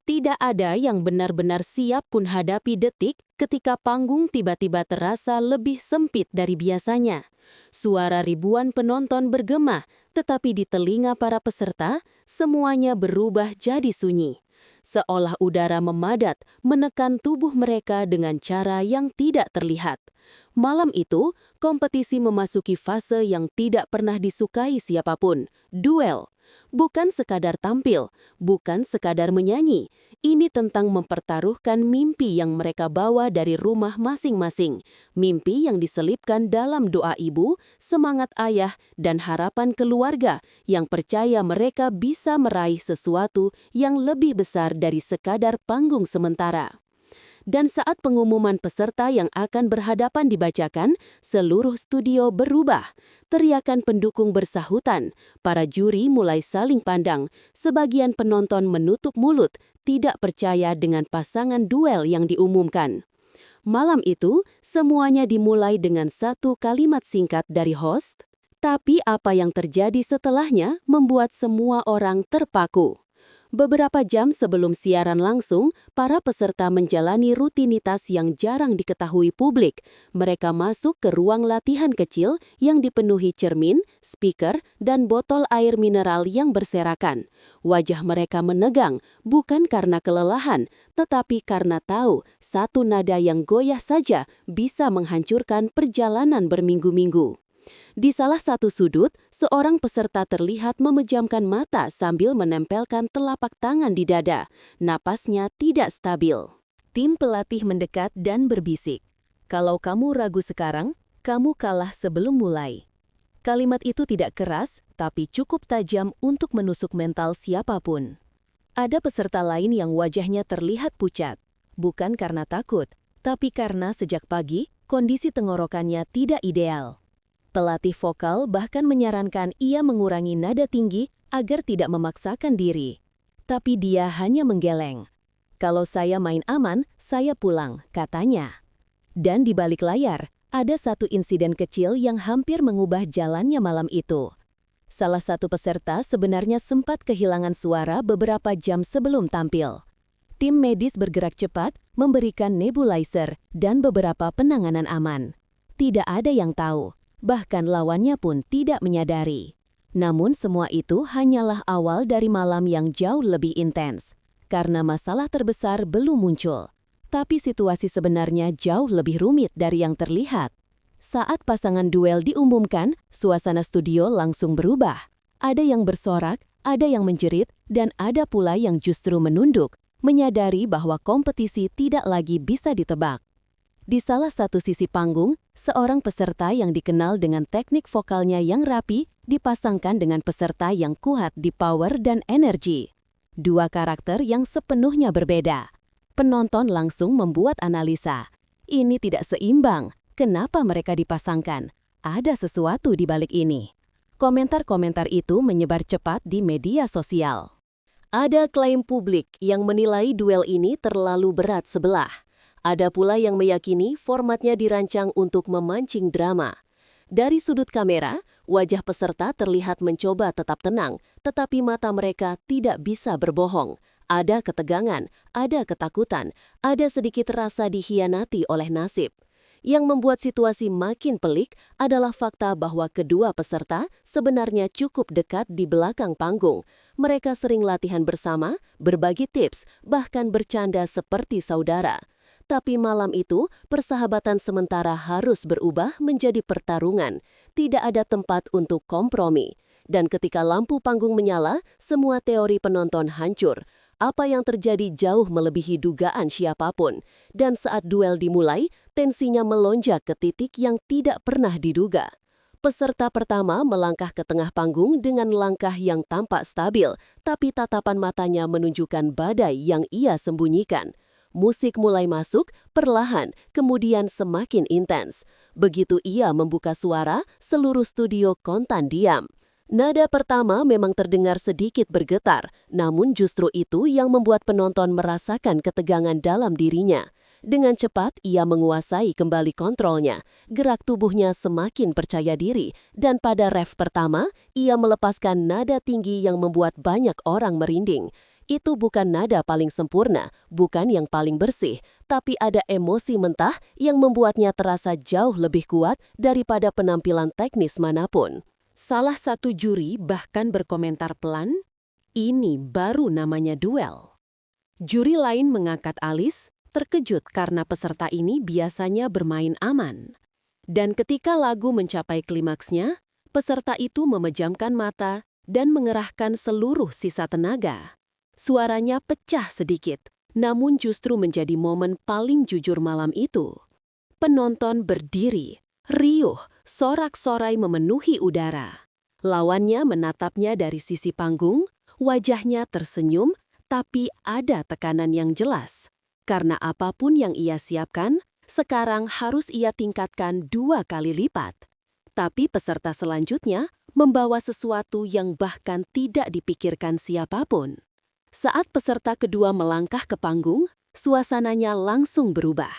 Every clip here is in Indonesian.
Tidak ada yang benar-benar siap pun hadapi detik ketika panggung tiba-tiba terasa lebih sempit dari biasanya. Suara ribuan penonton bergema, tetapi di telinga para peserta, semuanya berubah jadi sunyi. Seolah udara memadat menekan tubuh mereka dengan cara yang tidak terlihat. Malam itu, kompetisi memasuki fase yang tidak pernah disukai siapapun, duel. Bukan sekadar tampil, bukan sekadar menyanyi. Ini tentang mempertaruhkan mimpi yang mereka bawa dari rumah masing-masing. Mimpi yang diselipkan dalam doa ibu, semangat ayah, dan harapan keluarga yang percaya mereka bisa meraih sesuatu yang lebih besar dari sekadar panggung sementara. Dan saat pengumuman peserta yang akan berhadapan dibacakan, seluruh studio berubah. Teriakan pendukung bersahutan, para juri mulai saling pandang, sebagian penonton menutup mulut, tidak percaya dengan pasangan duel yang diumumkan. Malam itu, semuanya dimulai dengan satu kalimat singkat dari host, tapi apa yang terjadi setelahnya membuat semua orang terpaku. Beberapa jam sebelum siaran langsung, para peserta menjalani rutinitas yang jarang diketahui publik. Mereka masuk ke ruang latihan kecil yang dipenuhi cermin, speaker, dan botol air mineral yang berserakan. Wajah mereka menegang, bukan karena kelelahan, tetapi karena tahu satu nada yang goyah saja bisa menghancurkan perjalanan berminggu-minggu. Di salah satu sudut, seorang peserta terlihat memejamkan mata sambil menempelkan telapak tangan di dada. Napasnya tidak stabil. Tim pelatih mendekat dan berbisik. Kalau kamu ragu sekarang, kamu kalah sebelum mulai. Kalimat itu tidak keras, tapi cukup tajam untuk menusuk mental siapapun. Ada peserta lain yang wajahnya terlihat pucat. Bukan karena takut, tapi karena sejak pagi, kondisi tenggorokannya tidak ideal. Pelatih vokal bahkan menyarankan ia mengurangi nada tinggi agar tidak memaksakan diri. Tapi dia hanya menggeleng. Kalau saya main aman, saya pulang, katanya. Dan di balik layar, ada satu insiden kecil yang hampir mengubah jalannya malam itu. Salah satu peserta sebenarnya sempat kehilangan suara beberapa jam sebelum tampil. Tim medis bergerak cepat, memberikan nebulizer dan beberapa penanganan aman. Tidak ada yang tahu. Bahkan lawannya pun tidak menyadari. Namun semua itu hanyalah awal dari malam yang jauh lebih intens. Karena masalah terbesar belum muncul. Tapi situasi sebenarnya jauh lebih rumit dari yang terlihat. Saat pasangan duel diumumkan, suasana studio langsung berubah. Ada yang bersorak, ada yang menjerit, dan ada pula yang justru menunduk, menyadari bahwa kompetisi tidak lagi bisa ditebak. Di salah satu sisi panggung, seorang peserta yang dikenal dengan teknik vokalnya yang rapi dipasangkan dengan peserta yang kuat di power dan energi. Dua karakter yang sepenuhnya berbeda. Penonton langsung membuat analisa. Ini tidak seimbang. Kenapa mereka dipasangkan? Ada sesuatu di balik ini. Komentar-komentar itu menyebar cepat di media sosial. Ada klaim publik yang menilai duel ini terlalu berat sebelah. Ada pula yang meyakini formatnya dirancang untuk memancing drama. Dari sudut kamera, wajah peserta terlihat mencoba tetap tenang, tetapi mata mereka tidak bisa berbohong. Ada ketegangan, ada ketakutan, ada sedikit rasa dikhianati oleh nasib. Yang membuat situasi makin pelik adalah fakta bahwa kedua peserta sebenarnya cukup dekat di belakang panggung. Mereka sering latihan bersama, berbagi tips, bahkan bercanda seperti saudara. Tapi malam itu, persahabatan sementara harus berubah menjadi pertarungan. Tidak ada tempat untuk kompromi. Dan ketika lampu panggung menyala, semua teori penonton hancur. Apa yang terjadi jauh melebihi dugaan siapapun. Dan saat duel dimulai, tensinya melonjak ke titik yang tidak pernah diduga. Peserta pertama melangkah ke tengah panggung dengan langkah yang tampak stabil, tapi tatapan matanya menunjukkan badai yang ia sembunyikan. Musik mulai masuk, perlahan, kemudian semakin intens. Begitu ia membuka suara, seluruh studio kontan diam. Nada pertama memang terdengar sedikit bergetar, namun justru itu yang membuat penonton merasakan ketegangan dalam dirinya. Dengan cepat, ia menguasai kembali kontrolnya. Gerak tubuhnya semakin percaya diri, dan pada ref pertama, ia melepaskan nada tinggi yang membuat banyak orang merinding. Itu bukan nada paling sempurna, bukan yang paling bersih, tapi ada emosi mentah yang membuatnya terasa jauh lebih kuat daripada penampilan teknis manapun. Salah satu juri bahkan berkomentar pelan, "Ini baru namanya duel." Juri lain mengangkat alis, terkejut karena peserta ini biasanya bermain aman. Dan ketika lagu mencapai klimaksnya, peserta itu memejamkan mata dan mengerahkan seluruh sisa tenaga. Suaranya pecah sedikit, namun justru menjadi momen paling jujur malam itu. Penonton berdiri, riuh, sorak-sorai memenuhi udara. Lawannya menatapnya dari sisi panggung, wajahnya tersenyum, tapi ada tekanan yang jelas. Karena apapun yang ia siapkan, sekarang harus ia tingkatkan 2 kali lipat. Tapi peserta selanjutnya membawa sesuatu yang bahkan tidak dipikirkan siapapun. Saat peserta kedua melangkah ke panggung, suasananya langsung berubah.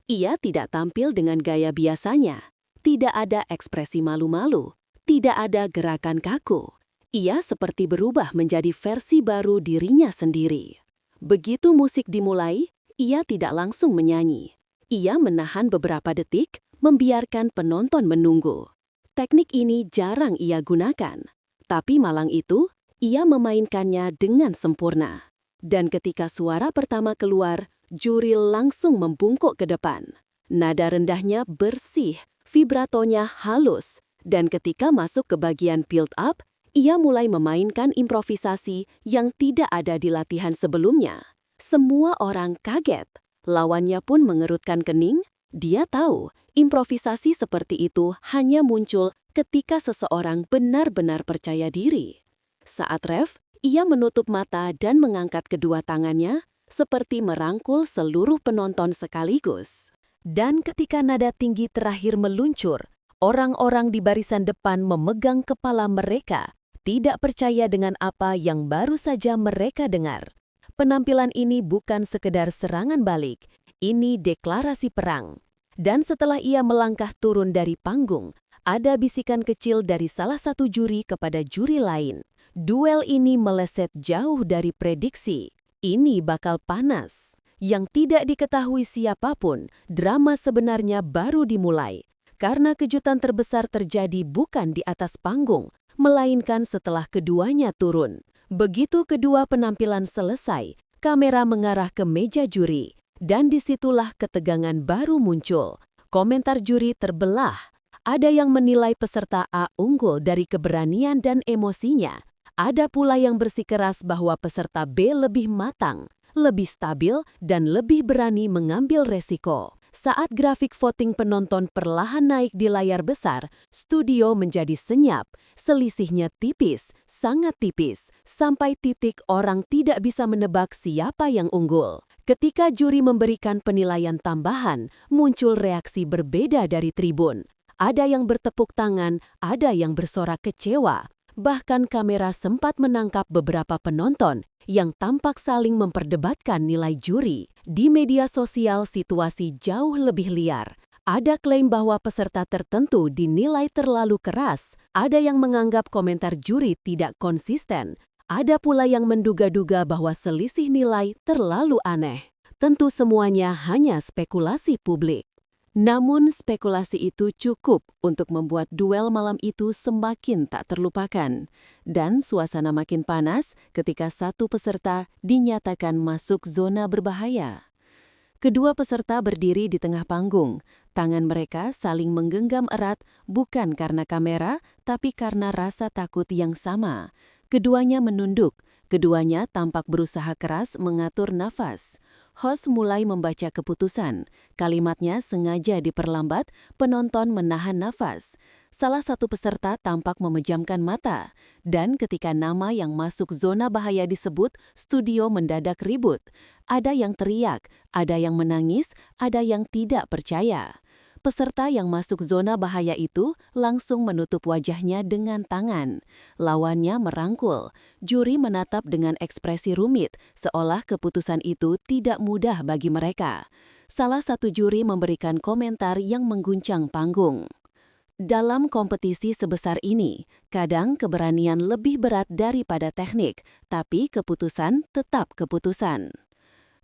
Ia tidak tampil dengan gaya biasanya. Tidak ada ekspresi malu-malu. Tidak ada gerakan kaku. Ia seperti berubah menjadi versi baru dirinya sendiri. Begitu musik dimulai, ia tidak langsung menyanyi. Ia menahan beberapa detik, membiarkan penonton menunggu. Teknik ini jarang ia gunakan. Tapi malang itu, ia memainkannya dengan sempurna. Dan ketika suara pertama keluar, juri langsung membungkuk ke depan. Nada rendahnya bersih, vibratonya halus, dan ketika masuk ke bagian build-up, ia mulai memainkan improvisasi yang tidak ada di latihan sebelumnya. Semua orang kaget. Lawannya pun mengerutkan kening. Dia tahu, improvisasi seperti itu hanya muncul ketika seseorang benar-benar percaya diri. Saat ref, ia menutup mata dan mengangkat kedua tangannya, seperti merangkul seluruh penonton sekaligus. Dan ketika nada tinggi terakhir meluncur, orang-orang di barisan depan memegang kepala mereka, tidak percaya dengan apa yang baru saja mereka dengar. Penampilan ini bukan sekedar serangan balik, ini deklarasi perang. Dan setelah ia melangkah turun dari panggung, ada bisikan kecil dari salah satu juri kepada juri lain. Duel ini meleset jauh dari prediksi. Ini bakal panas. Yang tidak diketahui siapapun, drama sebenarnya baru dimulai. Karena kejutan terbesar terjadi bukan di atas panggung, melainkan setelah keduanya turun. Begitu kedua penampilan selesai, kamera mengarah ke meja juri. Dan disitulah ketegangan baru muncul. Komentar juri terbelah. Ada yang menilai peserta A unggul dari keberanian dan emosinya. Ada pula yang bersikeras bahwa peserta B lebih matang, lebih stabil, dan lebih berani mengambil resiko. Saat grafik voting penonton perlahan naik di layar besar, studio menjadi senyap. Selisihnya tipis, sangat tipis, sampai titik orang tidak bisa menebak siapa yang unggul. Ketika juri memberikan penilaian tambahan, muncul reaksi berbeda dari tribun. Ada yang bertepuk tangan, ada yang bersorak kecewa. Bahkan kamera sempat menangkap beberapa penonton yang tampak saling memperdebatkan nilai juri. Di media sosial situasi jauh lebih liar. Ada klaim bahwa peserta tertentu dinilai terlalu keras. Ada yang menganggap komentar juri tidak konsisten. Ada pula yang menduga-duga bahwa selisih nilai terlalu aneh. Tentu semuanya hanya spekulasi publik. Namun spekulasi itu cukup untuk membuat duel malam itu semakin tak terlupakan. Dan suasana makin panas ketika satu peserta dinyatakan masuk zona berbahaya. Kedua peserta berdiri di tengah panggung. Tangan mereka saling menggenggam erat bukan karena kamera, tapi karena rasa takut yang sama. Keduanya menunduk. Keduanya tampak berusaha keras mengatur nafas. Host mulai membaca keputusan. Kalimatnya sengaja diperlambat, penonton menahan nafas. Salah satu peserta tampak memejamkan mata. Dan ketika nama yang masuk zona bahaya disebut, studio mendadak ribut. Ada yang teriak, ada yang menangis, ada yang tidak percaya. Peserta yang masuk zona bahaya itu langsung menutup wajahnya dengan tangan. Lawannya merangkul. Juri menatap dengan ekspresi rumit, seolah keputusan itu tidak mudah bagi mereka. Salah satu juri memberikan komentar yang mengguncang panggung. Dalam kompetisi sebesar ini, kadang keberanian lebih berat daripada teknik, tapi keputusan tetap keputusan.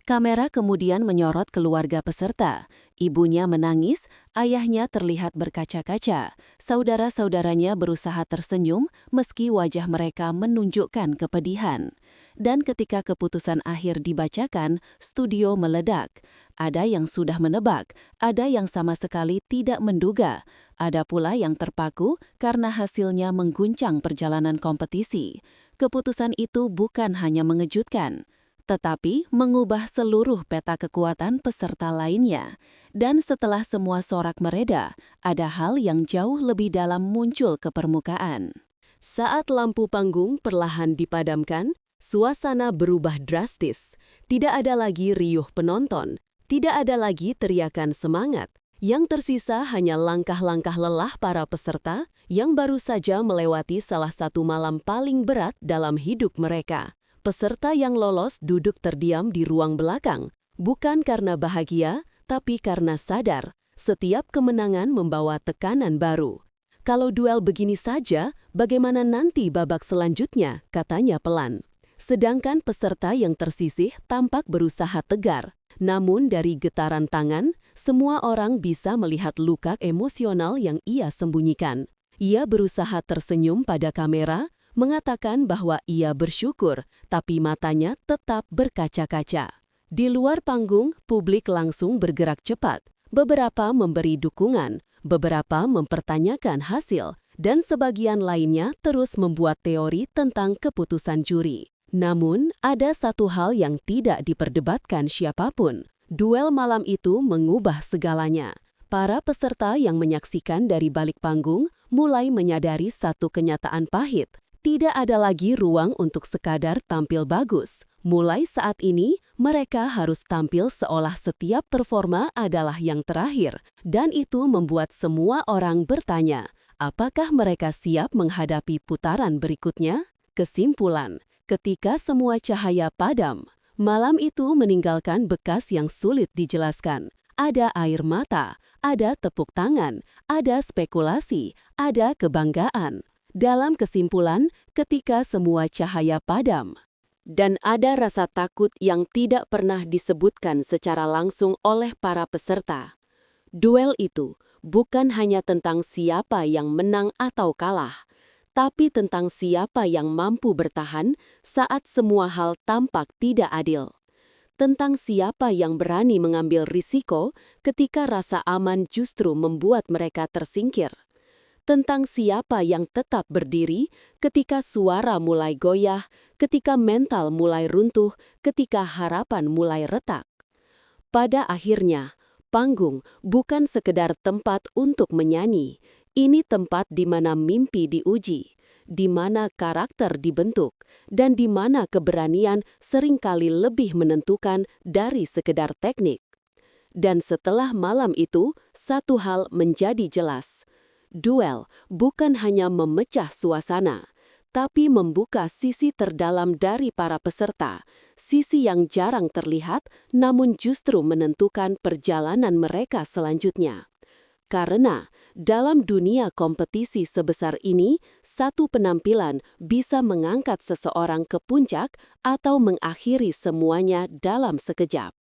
Kamera kemudian menyorot keluarga peserta. Ibunya menangis, ayahnya terlihat berkaca-kaca. Saudara-saudaranya berusaha tersenyum meski wajah mereka menunjukkan kepedihan. Dan ketika keputusan akhir dibacakan, studio meledak. Ada yang sudah menebak, ada yang sama sekali tidak menduga. Ada pula yang terpaku karena hasilnya mengguncang perjalanan kompetisi. Keputusan itu bukan hanya mengejutkan, tetapi mengubah seluruh peta kekuatan peserta lainnya. Dan setelah semua sorak mereda, ada hal yang jauh lebih dalam muncul ke permukaan. Saat lampu panggung perlahan dipadamkan, suasana berubah drastis. Tidak ada lagi riuh penonton, tidak ada lagi teriakan semangat. Yang tersisa hanya langkah-langkah lelah para peserta yang baru saja melewati salah satu malam paling berat dalam hidup mereka. Peserta yang lolos duduk terdiam di ruang belakang, bukan karena bahagia, tapi karena sadar setiap kemenangan membawa tekanan baru. Kalau duel begini saja, bagaimana nanti babak selanjutnya, katanya pelan. Sedangkan peserta yang tersisih tampak berusaha tegar. Namun dari getaran tangan, semua orang bisa melihat luka emosional yang ia sembunyikan. Ia berusaha tersenyum pada kamera, mengatakan bahwa ia bersyukur, tapi matanya tetap berkaca-kaca. Di luar panggung, publik langsung bergerak cepat. Beberapa memberi dukungan, beberapa mempertanyakan hasil, dan sebagian lainnya terus membuat teori tentang keputusan juri. Namun, ada satu hal yang tidak diperdebatkan siapapun. Duel malam itu mengubah segalanya. Para peserta yang menyaksikan dari balik panggung mulai menyadari satu kenyataan pahit. Tidak ada lagi ruang untuk sekadar tampil bagus. Mulai saat ini, mereka harus tampil seolah setiap performa adalah yang terakhir. Dan itu membuat semua orang bertanya, apakah mereka siap menghadapi putaran berikutnya? Kesimpulan, ketika semua cahaya padam, malam itu meninggalkan bekas yang sulit dijelaskan. Ada air mata, ada tepuk tangan, ada spekulasi, ada kebanggaan. Dalam kesimpulan, ketika semua cahaya padam, dan ada rasa takut yang tidak pernah disebutkan secara langsung oleh para peserta. Duel itu bukan hanya tentang siapa yang menang atau kalah, tapi tentang siapa yang mampu bertahan saat semua hal tampak tidak adil. Tentang siapa yang berani mengambil risiko ketika rasa aman justru membuat mereka tersingkir. Tentang siapa yang tetap berdiri ketika suara mulai goyah, ketika mental mulai runtuh, ketika harapan mulai retak. Pada akhirnya, panggung bukan sekedar tempat untuk menyanyi. Ini tempat di mana mimpi diuji, di mana karakter dibentuk, dan di mana keberanian seringkali lebih menentukan dari sekedar teknik. Dan setelah malam itu, satu hal menjadi jelas. Duel bukan hanya memecah suasana, tapi membuka sisi terdalam dari para peserta, sisi yang jarang terlihat namun justru menentukan perjalanan mereka selanjutnya. Karena dalam dunia kompetisi sebesar ini, satu penampilan bisa mengangkat seseorang ke puncak atau mengakhiri semuanya dalam sekejap.